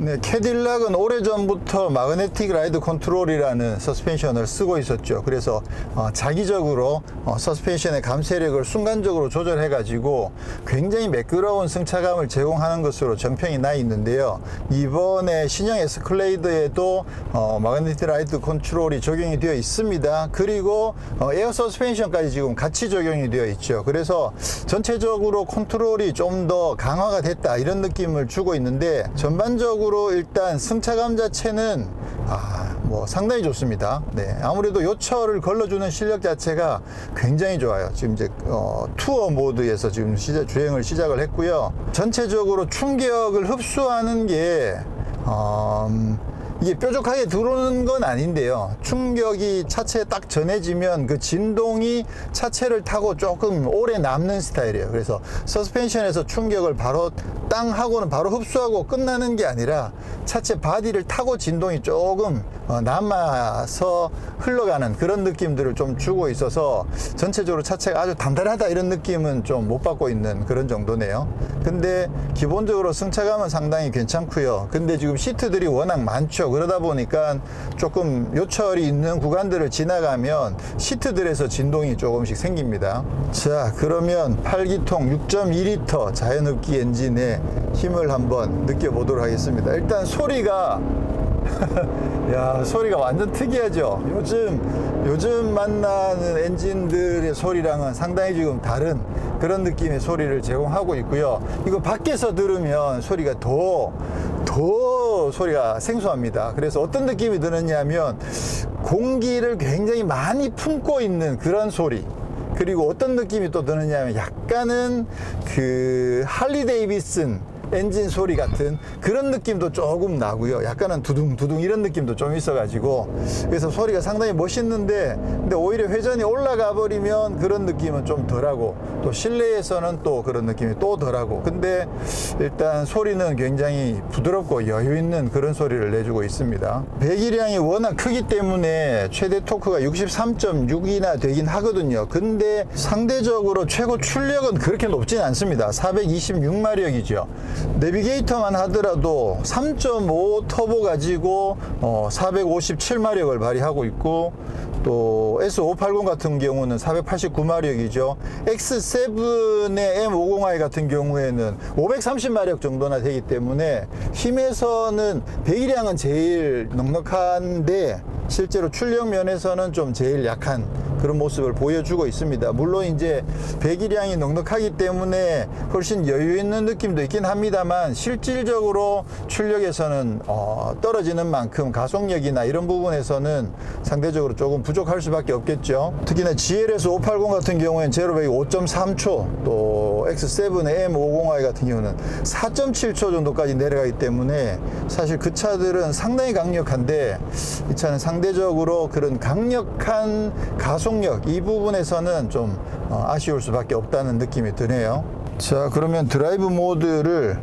네, 캐딜락은 오래전부터 마그네틱 라이드 컨트롤이라는 서스펜션을 쓰고 있었죠. 그래서 자기적으로 서스펜션의 감쇄력을 순간적으로 조절해 가지고 굉장히 매끄러운 승차감을 제공하는 것으로 정평이 나 있는데요. 이번에 신형 에스컬레이드에도 마그네틱 라이드 컨트롤이 적용이 되어 있습니다. 그리고 에어 서스펜션까지 지금 같이 적용이 되어 있죠. 그래서 전체적으로 컨트롤이 좀 더 강화가 됐다, 이런 느낌을 주고 있는데, 전반적으로 일단 승차감 자체는 뭐 상당히 좋습니다. 네, 아무래도 요철을 걸러주는 실력 자체가 굉장히 좋아요. 지금 이제 투어 모드에서 지금 주행을 시작을 했고요. 전체적으로 충격을 흡수하는 게 이게 뾰족하게 들어오는 건 아닌데요. 충격이 차체에 딱 전해지면 그 진동이 차체를 타고 조금 오래 남는 스타일이에요. 그래서 서스펜션에서 충격을 바로 땅 하고는 바로 흡수하고 끝나는 게 아니라 차체 바디를 타고 진동이 조금 남아서 흘러가는 그런 느낌들을 좀 주고 있어서 전체적으로 차체가 아주 단단하다, 이런 느낌은 좀 못 받고 있는 그런 정도네요. 근데 기본적으로 승차감은 상당히 괜찮고요. 근데 지금 시트들이 워낙 많죠. 그러다 보니까 조금 요철이 있는 구간들을 지나가면 시트들에서 진동이 조금씩 생깁니다. 자, 그러면 8기통 6.2L 자연흡기 엔진의 힘을 한번 느껴보도록 하겠습니다. 일단 소리가 야, 소리가 완전 특이하죠. 요즘 만나는 엔진들의 소리랑은 상당히 지금 다른 그런 느낌의 소리를 제공하고 있고요. 이거 밖에서 들으면 소리가 더 소리가 생소합니다. 그래서 어떤 느낌이 드느냐 하면 공기를 굉장히 많이 품고 있는 그런 소리. 그리고 어떤 느낌이 또 드느냐 하면 약간은 그 할리 데이비슨 엔진 소리 같은 그런 느낌도 조금 나고요. 약간은 두둥두둥 이런 느낌도 좀 있어가지고, 그래서 소리가 상당히 멋있는데, 근데 오히려 회전이 올라가 버리면 그런 느낌은 좀 덜하고, 또 실내에서는 또 그런 느낌이 또 덜하고, 근데 일단 소리는 굉장히 부드럽고 여유 있는 그런 소리를 내주고 있습니다. 배기량이 워낙 크기 때문에 최대 토크가 63.6이나 되긴 하거든요. 근데 상대적으로 최고 출력은 그렇게 높진 않습니다. 426마력이죠. 내비게이터만 하더라도 3.5 터보 가지고 457마력을 발휘하고 있고, 또 S580 같은 경우는 489마력이죠. X7의 M50i 같은 경우에는 530마력 정도나 되기 때문에 힘에서는 배기량은 제일 넉넉한데 실제로 출력 면에서는 좀 제일 약한 그런 모습을 보여주고 있습니다. 물론 이제 배기량이 넉넉하기 때문에 훨씬 여유 있는 느낌도 있긴 합니다만, 실질적으로 출력에서는 떨어지는 만큼 가속력이나 이런 부분에서는 상대적으로 조금 부족할 수밖에 없겠죠. 특히나 GLS 580 같은 경우에는 제로백이 5.3초, 또 X7의 M50i 같은 경우는 4.7초 정도까지 내려가기 때문에 사실 그 차들은 상당히 강력한데, 이 차는 상대적으로 그런 강력한 가속력 이 부분에서는 좀 아쉬울 수밖에 없다는 느낌이 드네요. 자, 그러면 드라이브 모드를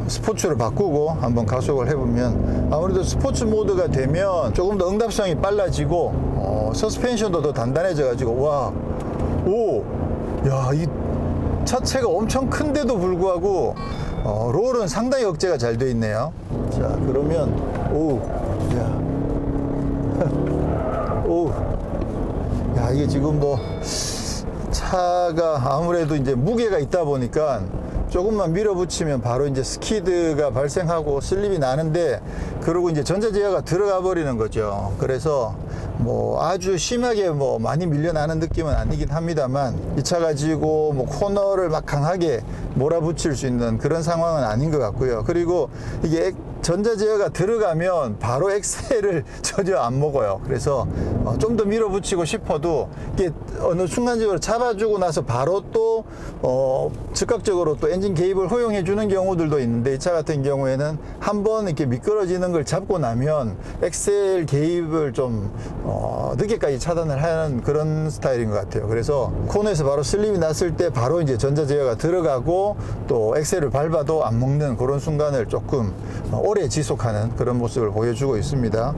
스포츠로 바꾸고 한번 가속을 해보면, 아무래도 스포츠 모드가 되면 조금 더 응답성이 빨라지고 서스펜션도 더 단단해져 가지고 이 차체가 엄청 큰데도 불구하고 롤은 상당히 억제가 잘 돼 있네요. 자, 그러면 야, 이게 지금 뭐 차가 아무래도 이제 무게가 있다 보니까 조금만 밀어붙이면 바로 이제 스키드가 발생하고 슬립이 나는데, 그러고 이제 전자제어가 들어가 버리는 거죠. 그래서 뭐 아주 심하게 뭐 많이 밀려나는 느낌은 아니긴 합니다만, 이 차 가지고 뭐 코너를 막 강하게 몰아붙일 수 있는 그런 상황은 아닌 것 같고요. 그리고 이게 전자제어가 들어가면 바로 엑셀을 전혀 안 먹어요. 그래서 좀 더 밀어붙이고 싶어도 이게 어느 순간적으로 잡아주고 나서 바로 또 즉각적으로 또 엔진 개입을 허용해 주는 경우들도 있는데, 이 차 같은 경우에는 한번 이렇게 미끄러지는 걸 잡고 나면 엑셀 개입을 좀 늦게까지 차단을 하는 그런 스타일인 것 같아요. 그래서 코너에서 바로 슬립이 났을 때 바로 이제 전자제어가 들어가고 또 엑셀을 밟아도 안 먹는 그런 순간을 조금 오래 지속하는 그런 모습을 보여주고 있습니다.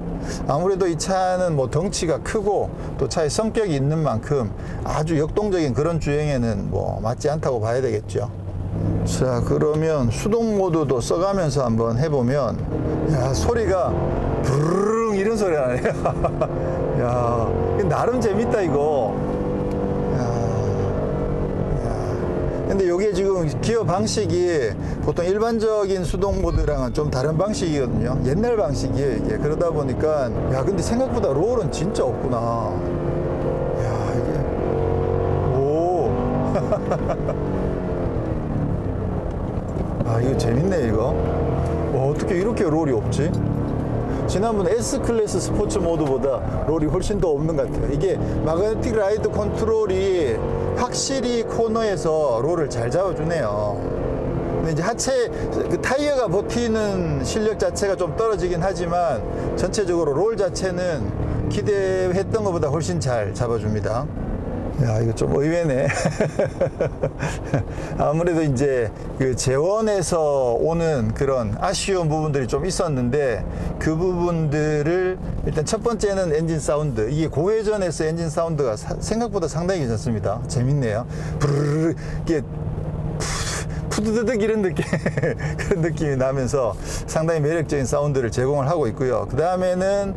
아무래도 이 차는 뭐 덩치가 크고 또 차의 성격이 있는 만큼 아주 역동적인 그런 주행에는 뭐 맞지 않다고 봐야 되겠죠. 자, 그러면 수동 모드도 써가면서 한번 해보면, 야, 소리가 부르릉 이런 소리가 나네요. 야, 나름 재밌다, 이거. 근데 이게 지금 기어 방식이 보통 일반적인 수동 모드랑은 좀 다른 방식이거든요. 옛날 방식이에요, 이게. 그러다 보니까, 야, 근데 생각보다 롤은 진짜 없구나. 야, 이게. 오. 아, 이거 재밌네, 이거. 어떻게 이렇게 롤이 없지? 지난번 S클래스 스포츠 모드보다 롤이 훨씬 더 없는 것 같아요. 이게 마그네틱 라이드 컨트롤이 확실히 코너에서 롤을 잘 잡아주네요. 근데 이제 하체, 그 타이어가 버티는 실력 자체가 좀 떨어지긴 하지만 전체적으로 롤 자체는 기대했던 것보다 훨씬 잘 잡아줍니다. 야, 이거 좀 의외네. 아무래도 이제 그 재원에서 오는 그런 아쉬운 부분들이 좀 있었는데 그 부분들을 일단 첫 번째는 엔진 사운드. 이게 고회전에서 엔진 사운드가 생각보다 상당히 괜찮습니다. 재밌네요. 부르르 이게 푸드드득 이런 느낌 그런 느낌이 나면서 상당히 매력적인 사운드를 제공을 하고 있고요. 그 다음에는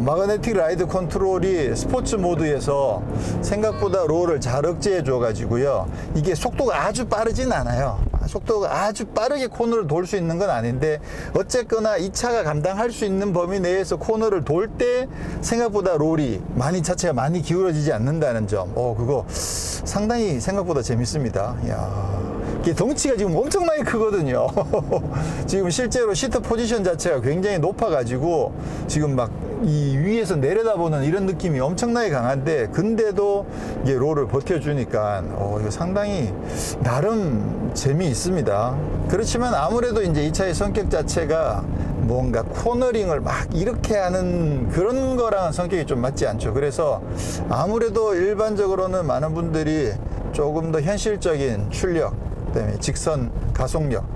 마그네틱 라이드 컨트롤이 스포츠 모드에서 생각보다 롤을 잘 억제해 줘 가지고요. 이게 속도가 아주 빠르진 않아요. 속도가 아주 빠르게 코너를 돌 수 있는 건 아닌데 어쨌거나 이 차가 감당할 수 있는 범위 내에서 코너를 돌 때 생각보다 롤이 자체가 많이 기울어지지 않는다는 점. 그거 상당히 생각보다 재밌습니다. 이야. 이게 덩치가 지금 엄청나게 크거든요. 지금 실제로 시트 포지션 자체가 굉장히 높아가지고 지금 막 이 위에서 내려다보는 이런 느낌이 엄청나게 강한데 근데도 이게 롤을 버텨주니까 이거 상당히 나름 재미있습니다. 그렇지만 아무래도 이제 이 차의 성격 자체가 뭔가 코너링을 막 이렇게 하는 그런 거랑은 성격이 좀 맞지 않죠. 그래서 아무래도 일반적으로는 많은 분들이 조금 더 현실적인 출력, 그다음에 직선 가속력,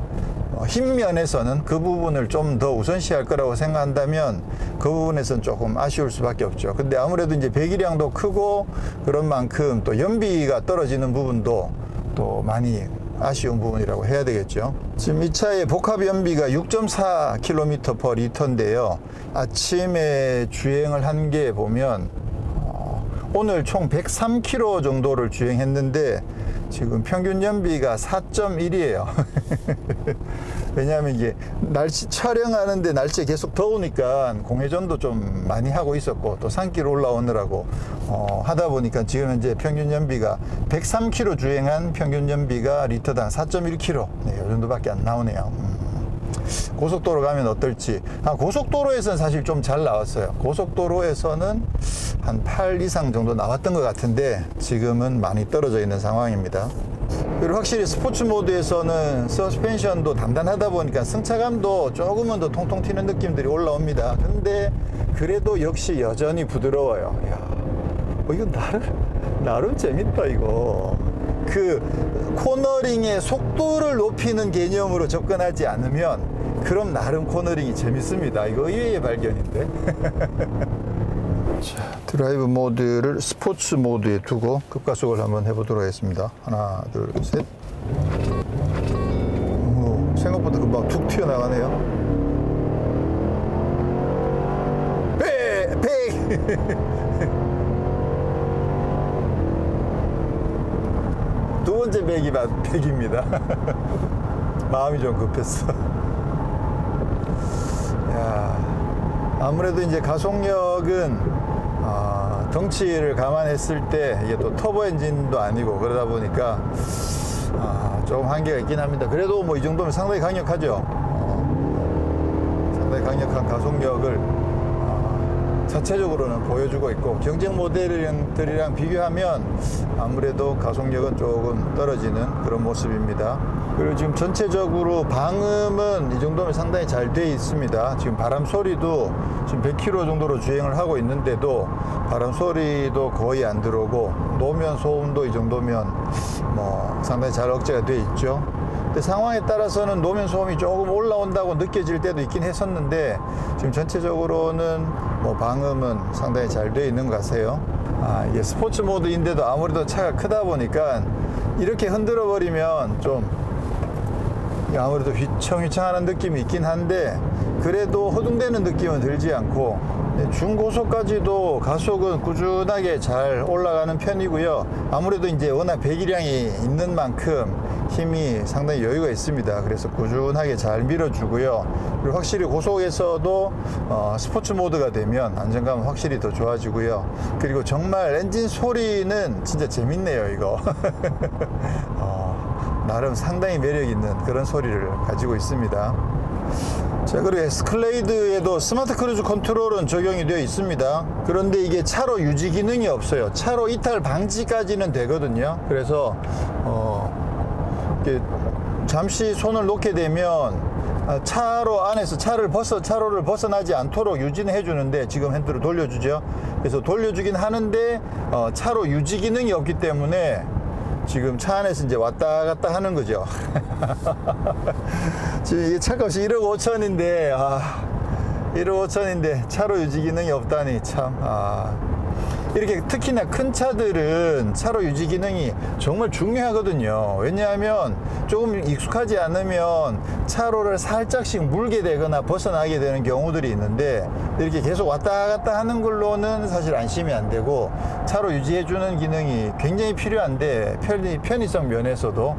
힘 면에서는 그 부분을 좀 더 우선시할 거라고 생각한다면 그 부분에서는 조금 아쉬울 수밖에 없죠. 근데 아무래도 이제 배기량도 크고 그런 만큼 또 연비가 떨어지는 부분도 또 많이 아쉬운 부분이라고 해야 되겠죠. 지금 이 차의 복합 연비가 6.4km/L인데요. 아침에 주행을 한 게 보면 오늘 총 103km 정도를 주행했는데 지금 평균 연비가 4.1이에요. 왜냐하면 이게 촬영하는데 날씨 계속 더우니까 공회전도 좀 많이 하고 있었고 또 산길 올라오느라고 하다 보니까 지금 현재 평균 연비가 103km 주행한 평균 연비가 리터당 4.1km 네, 이 정도밖에 안 나오네요. 고속도로 가면 어떨지. 고속도로에서는 사실 좀 잘 나왔어요. 고속도로에서는 한 8 이상 정도 나왔던 것 같은데 지금은 많이 떨어져 있는 상황입니다. 그리고 확실히 스포츠 모드에서는 서스펜션도 단단하다 보니까 승차감도 조금은 더 통통 튀는 느낌들이 올라옵니다. 근데 그래도 역시 여전히 부드러워요. 이야, 이거 나름 재밌다, 이거. 그 코너링의 속도를 높이는 개념으로 접근하지 않으면 그럼 나름 코너링이 재밌습니다. 이거 의외의 발견인데. 자, 드라이브 모드를 스포츠 모드에 두고 급가속을 한번 해보도록 하겠습니다. 하나, 둘, 셋. 오, 생각보다 금방 툭 튀어나가네요. 백! 두 번째 백이 100입니다. 마음이 좀 급했어. 야, 아무래도 이제 가속력은 덩치를 감안했을 때 이게 또 터보 엔진도 아니고 그러다 보니까 조금 한계가 있긴 합니다. 그래도 뭐 이 정도면 상당히 강력하죠. 상당히 강력한 가속력을 자체적으로는 보여주고 있고 경쟁 모델들이랑 비교하면 아무래도 가속력은 조금 떨어지는 그런 모습입니다. 그리고 지금 전체적으로 방음은 이 정도면 상당히 잘 돼 있습니다. 지금 바람 소리도 지금 100km 정도로 주행을 하고 있는데도 바람 소리도 거의 안 들어오고 노면 소음도 이 정도면 뭐 상당히 잘 억제가 돼 있죠. 근데 상황에 따라서는 노면 소음이 조금 올라온다고 느껴질 때도 있긴 했었는데 지금 전체적으로는 뭐 방음은 상당히 잘 돼 있는 것 같아요. 이게 스포츠 모드인데도 아무래도 차가 크다 보니까 이렇게 흔들어 버리면 좀 아무래도 휘청휘청하는 느낌이 있긴 한데 그래도 허둥대는 느낌은 들지 않고 중고속까지도 가속은 꾸준하게 잘 올라가는 편이고요. 아무래도 이제 워낙 배기량이 있는 만큼 힘이 상당히 여유가 있습니다. 그래서 꾸준하게 잘 밀어주고요. 그리고 확실히 고속에서도 스포츠 모드가 되면 안정감은 확실히 더 좋아지고요. 그리고 정말 엔진 소리는 진짜 재밌네요, 이거. 나름 상당히 매력 있는 그런 소리를 가지고 있습니다. 자, 그리고 에스컬레이드에도 스마트 크루즈 컨트롤은 적용이 되어 있습니다. 그런데 이게 차로 유지 기능이 없어요. 차로 이탈 방지까지는 되거든요. 그래서 이렇게 잠시 손을 놓게 되면 차로 안에서 차로를 벗어나지 않도록 유지는 해주는데 지금 핸들을 돌려주죠. 그래서 돌려주긴 하는데 차로 유지 기능이 없기 때문에 지금 차 안에서 이제 왔다 갔다 하는 거죠. 지금 이게 차값이 1억 5천인데 1억 5천인데 차로 유지 기능이 없다니 참. 이렇게 특히나 큰 차들은 차로 유지 기능이 정말 중요하거든요. 왜냐하면 조금 익숙하지 않으면 차로를 살짝씩 물게 되거나 벗어나게 되는 경우들이 있는데 이렇게 계속 왔다 갔다 하는 걸로는 사실 안심이 안 되고 차로 유지해주는 기능이 굉장히 필요한데 편의성 면에서도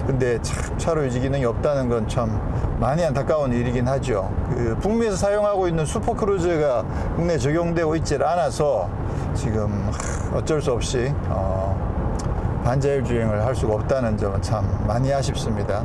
근데 참 차로 유지 기능이 없다는 건 참 많이 안타까운 일이긴 하죠. 북미에서 사용하고 있는 슈퍼크루즈가 국내에 적용되고 있지 않아서 지금 어쩔 수 없이 반자율 주행을 할 수가 없다는 점은 참 많이 아쉽습니다.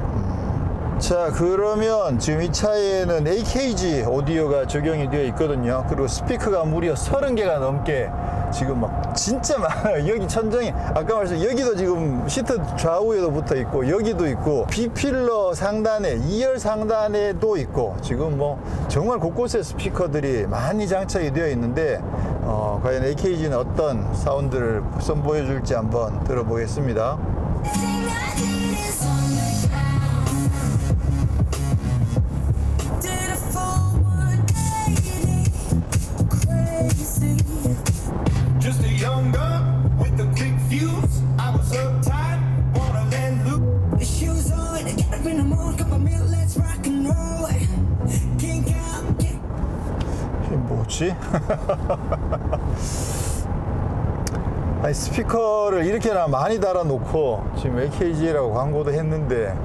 자, 그러면 지금 이 차에는 AKG 오디오가 적용이 되어 있거든요. 그리고 스피커가 무려 30개가 넘게 지금 막 진짜 많아요. 여기 천정이 아까 말씀 여기도 지금 시트 좌우에도 붙어 있고 여기도 있고 B필러 상단에 2열 상단에도 있고 지금 뭐 정말 곳곳에 스피커들이 많이 장착이 되어 있는데 과연 AKG는 어떤 사운드를 선보여 줄지 한번 들어보겠습니다. Just a young gun with a quick fuse. I was uptight, wanna let loose. Shoes on, get up in the morning, cup of milk, let's rock and roll. Kink out, kick. 이게 뭐지? 아니, 스피커를 이렇게나 많이 달아놓고 지금 AKG라고 광고도 했는데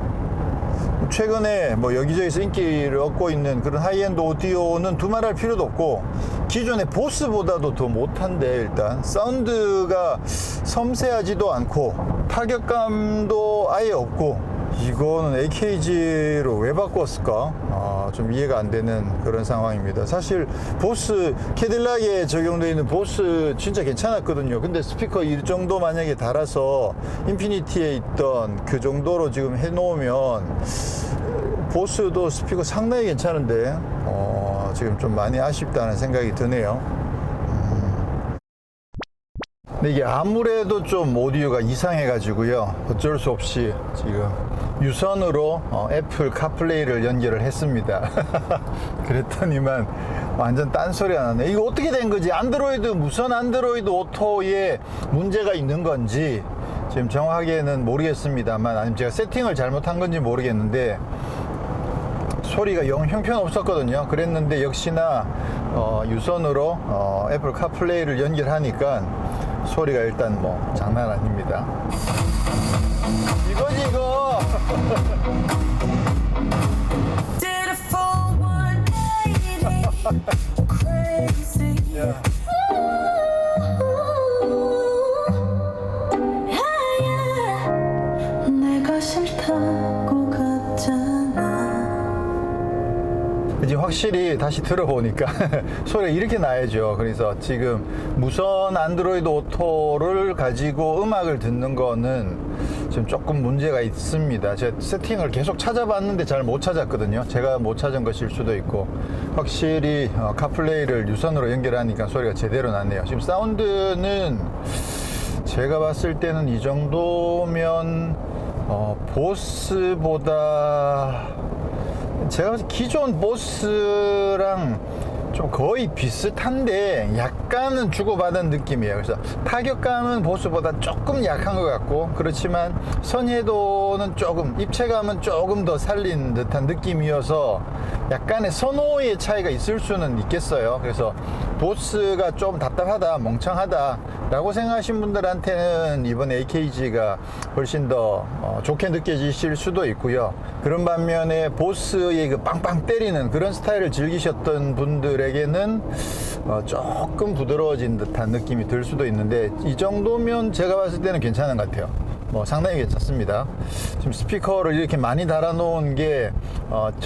최근에 뭐 여기저기서 인기를 얻고 있는 그런 하이엔드 오디오는 두말할 필요도 없고 기존의 보스보다도 더 못한데 일단 사운드가 섬세하지도 않고 타격감도 아예 없고 이거는 AKG로 왜 바꿨을까? 좀 이해가 안 되는 그런 상황입니다. 사실 보스 캐딜락에 적용되어 있는 보스 진짜 괜찮았거든요. 근데 스피커 이 정도 만약에 달아서 인피니티에 있던 그 정도로 지금 해놓으면 보스도 스피커 상당히 괜찮은데 지금 좀 많이 아쉽다는 생각이 드네요. 근데 이게 아무래도 좀 오디오가 이상해 가지고요 어쩔 수 없이 지금 유선으로 애플 카플레이를 연결을 했습니다. 그랬더니만 완전 딴소리가 나네. 이거 어떻게 된 거지? 안드로이드 무선 안드로이드 오토에 문제가 있는 건지 지금 정확하게는 모르겠습니다만 아니면 제가 세팅을 잘못한 건지 모르겠는데 소리가 영 형편없었거든요. 그랬는데 역시나 유선으로 애플 카플레이를 연결하니까 소리가 일단 뭐 장난 아닙니다. 이거지 이거. Did a full 180. Crazy. 야. 내가 싫다고 갔잖아. 이제 확실히 다시 들어보니까 소리가 이렇게 나야죠. 그래서 지금 무선 안드로이드 오토를 가지고 음악을 듣는 거는 지금 조금 문제가 있습니다. 제가 세팅을 계속 찾아봤는데 잘 못 찾았거든요. 제가 못 찾은 것일 수도 있고 확실히 카플레이를 유선으로 연결하니까 소리가 제대로 나네요. 지금 사운드는 제가 봤을 때는 이 정도면 보스보다 제가 기존 보스랑 좀 거의 비슷한데 약간은 주고받은 느낌이에요. 그래서 타격감은 보스보다 조금 약한 것 같고, 그렇지만 선회도는 조금, 입체감은 조금 더 살린 듯한 느낌이어서 약간의 선호의 차이가 있을 수는 있겠어요. 그래서 보스가 좀 답답하다, 멍청하다 라고 생각하신 분들한테는 이번에 AKG가 훨씬 더 좋게 느껴지실 수도 있고요. 그런 반면에 보스의 그 빵빵 때리는 그런 스타일을 즐기셨던 분들에게는 조금 부드러워진 듯한 느낌이 들 수도 있는데, 이 정도면 제가 봤을 때는 괜찮은 것 같아요. 상당히 괜찮습니다. 지금 스피커를 이렇게 많이 달아 놓은 게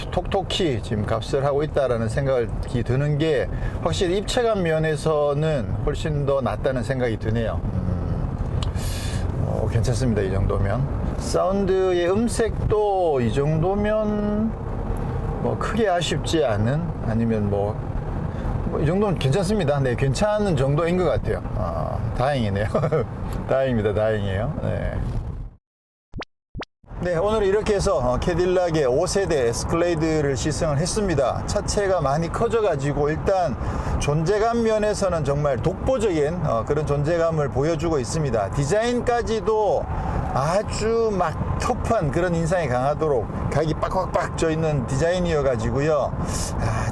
톡톡히 지금 값을 하고 있다라는 생각이 드는 게, 확실히 입체감 면에서는 훨씬 더 낫다는 생각이 드네요. 괜찮습니다. 이 정도면. 사운드의 음색도 이 정도면 크게 아쉽지 않은, 아니면 이 정도면 괜찮습니다. 네, 괜찮은 정도인 것 같아요. 다행이네요. 다행입니다. 다행이에요. 네. 네, 오늘 이렇게 해서 캐딜락의 5세대 에스컬레이드를 시승을 했습니다. 차체가 많이 커져가지고 일단 존재감 면에서는 정말 독보적인 그런 존재감을 보여주고 있습니다. 디자인까지도 아주 막 터프한 그런 인상이 강하도록 각이 빡빡빡 져 있는 디자인이어가지고요.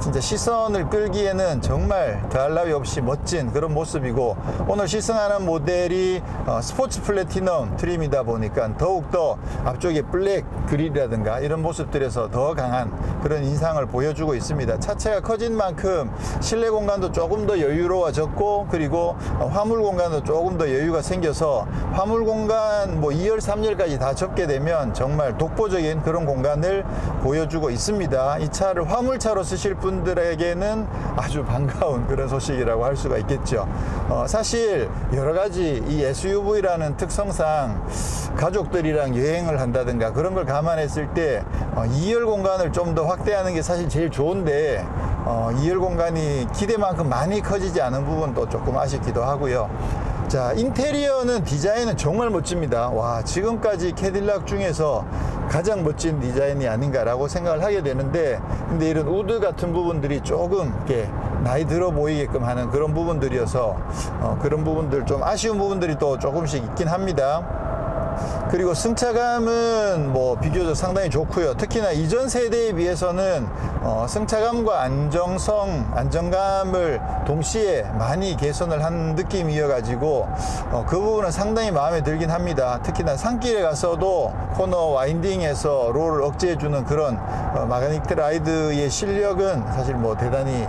진짜 시선을 끌기에는 정말 더할 나위 없이 멋진 그런 모습이고, 오늘 시승하는 모델이 스포츠 플래티넘 트림이다 보니까 더욱더 앞쪽에 블랙 그릴이라든가 이런 모습들에서 더 강한 그런 인상을 보여주고 있습니다. 차체가 커진 만큼 실내 공간도 조금 더 여유로워졌고, 그리고 화물 공간도 조금 더 여유가 생겨서 화물 공간 2열 3열까지 다 접게 되면 정말 독보적인 그런 공간을 보여주고 있습니다. 이 차를 화물차로 쓰실 분들에게는 아주 반가운 그런 소식이라고 할 수가 있겠죠. 사실 여러 가지 이 SUV라는 특성상 가족들이랑 여행을 한다든가 그런 걸 감안했을 때 2열 공간을 좀 더 확대하는 게 사실 제일 좋은데, 2열 공간이 기대만큼 많이 커지지 않은 부분도 조금 아쉽기도 하고요. 자, 인테리어는 디자인은 정말 멋집니다. 와, 지금까지 캐딜락 중에서 가장 멋진 디자인이 아닌가라고 생각을 하게 되는데, 근데 이런 우드 같은 부분들이 조금 이렇게 나이 들어 보이게끔 하는 그런 부분들이어서 그런 부분들, 좀 아쉬운 부분들이 또 조금씩 있긴 합니다. 그리고 승차감은 비교적 상당히 좋고요. 특히나 이전 세대에 비해서는 승차감과 안정감을 동시에 많이 개선을 한 느낌이어가지고 그 부분은 상당히 마음에 들긴 합니다. 특히나 산길에 가서도 코너 와인딩에서 롤을 억제해주는 그런 마그네틱 라이드의 실력은 사실 대단히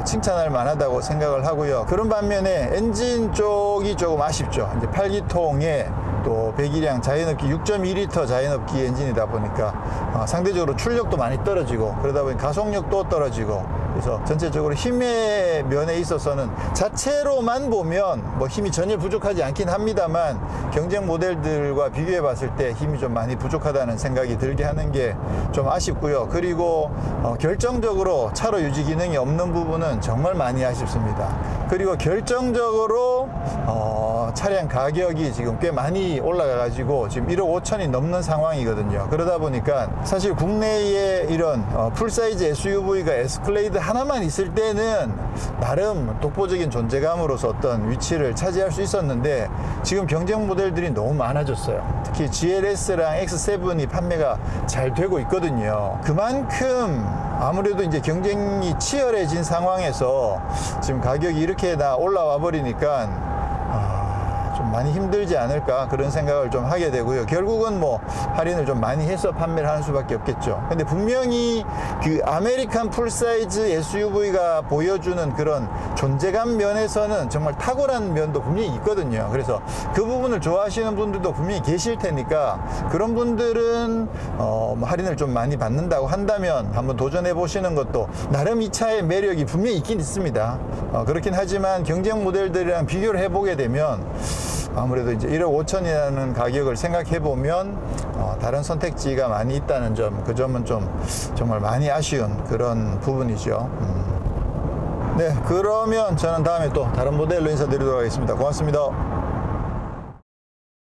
칭찬할 만하다고 생각을 하고요. 그런 반면에 엔진 쪽이 조금 아쉽죠. 이제 8기통에 또 배기량 자연흡기 6.2L 자연흡기 엔진이다 보니까 상대적으로 출력도 많이 떨어지고, 그러다 보니 가속력도 떨어지고, 그래서 전체적으로 힘의 면에 있어서는 자체로만 보면 힘이 전혀 부족하지 않긴 합니다만, 경쟁 모델들과 비교해 봤을 때 힘이 좀 많이 부족하다는 생각이 들게 하는 게 좀 아쉽고요. 그리고 결정적으로 차로 유지 기능이 없는 부분은 정말 많이 아쉽습니다. 그리고 결정적으로 차량 가격이 지금 꽤 많이 올라가 가지고 지금 1억 5천이 넘는 상황이거든요. 그러다 보니까 사실 국내에 이런 풀사이즈 SUV가 에스컬레이드 하나만 있을 때는 나름 독보적인 존재감으로서 어떤 위치를 차지할 수 있었는데, 지금 경쟁 모델들이 너무 많아졌어요. 특히 GLS랑 X7이 판매가 잘 되고 있거든요. 그만큼 아무래도 이제 경쟁이 치열해진 상황에서 지금 가격이 이렇게 다 올라와 버리니까 좀 많이 힘들지 않을까 그런 생각을 좀 하게 되고요. 결국은 할인을 좀 많이 해서 판매를 하는 수밖에 없겠죠. 근데 분명히 그 아메리칸 풀사이즈 SUV가 보여주는 그런 존재감 면에서는 정말 탁월한 면도 분명히 있거든요. 그래서 그 부분을 좋아하시는 분들도 분명히 계실 테니까, 그런 분들은 할인을 좀 많이 받는다고 한다면 한번 도전해 보시는 것도 나름 이 차의 매력이 분명히 있긴 있습니다. 그렇긴 하지만 경쟁 모델들이랑 비교를 해보게 되면 아무래도 이제 1억 5천이라는 가격을 생각해 보면 다른 선택지가 많이 있다는 점, 그 점은 좀 정말 많이 아쉬운 그런 부분이죠. 네, 그러면 저는 다음에 또 다른 모델로 인사드리도록 하겠습니다. 고맙습니다.